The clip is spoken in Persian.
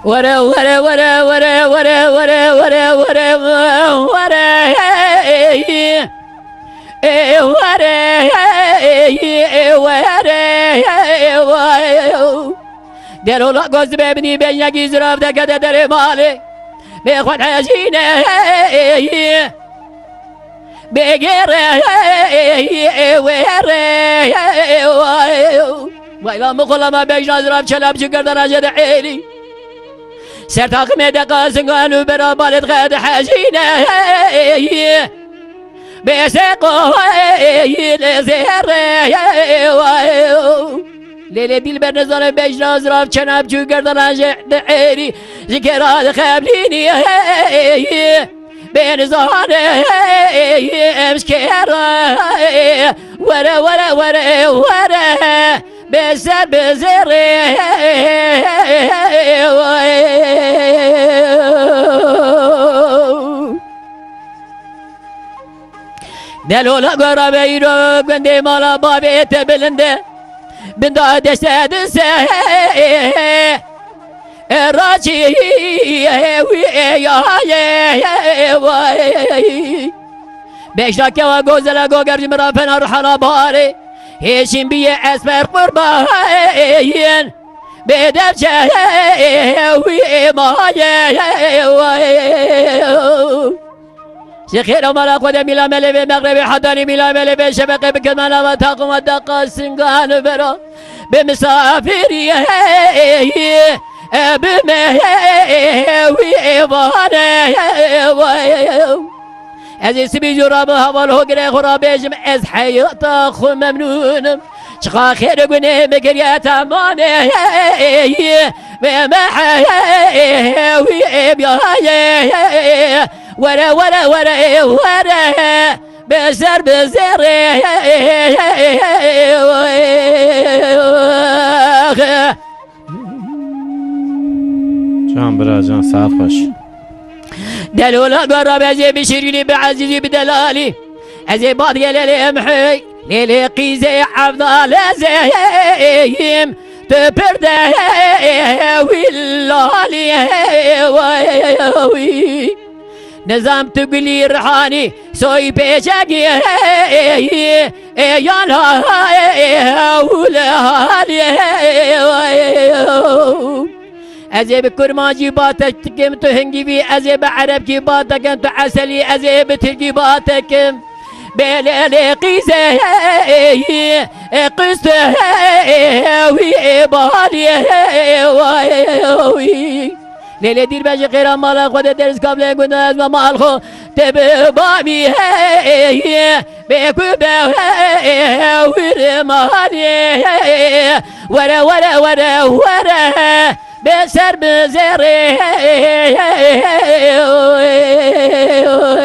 ورا ورا ورا ورا ورا ورا ورا ورا ورا ورا درو لا گوز ببینی به یکی زراب دکده در ماله به خود حجینه بگیره ویلا مخلما بیشنا زراب چلاب چکر درجه دعیلی سرتاق مدقا سنگانو برا بالد غد حجینه بسقو لزهره لیلی دیل بر نظر بیشنا زراب چناب چکر درجه دعیلی ذکرات خبلینی بين زهره امسكره ورا ورا ورا ورا بزر بزره دلولا قرا بيرو قندي مالا بابيت بلنده بندا دسته دسته راجي بيشنا كوا غوزلا غوغر مرا فنا روحنا باري هيشين بي اسمر قربان بدر وي ما شيخنا ملا قد ميلا ملي مغربي حضاني ميلا ملي شبقي بكمانا وتاقم ودقا سنغان برا بمسافري از اسمی جراب حوال هو گره خرابیجم از حیات خو ممنونم چقا خیر گونه مگریت امانه و محیوی بیای ورا ورا ورا ورا بزر بزر جان برا جان ساعت خوش دلولا قرب ازي بشيريني بعزيزي بدلالي ازي بعض ليلي امحي ليلي قيزي عفضال ازيم تبرده ويلالي نظام تقولي رحاني سوي بيشاقي يانا ولالي ازيب كرمان جيباتك كم تهنجي بي ازيب عرب جيباتك انت عسلي ازيب ترجي باتك بلالي قيسه قصه وي بالي ليلي دير باجي غير مال خود درس قبل قلنا از مال خو تبابي بكوبا ورمالي ورا ورا ورا ورا بسر بزره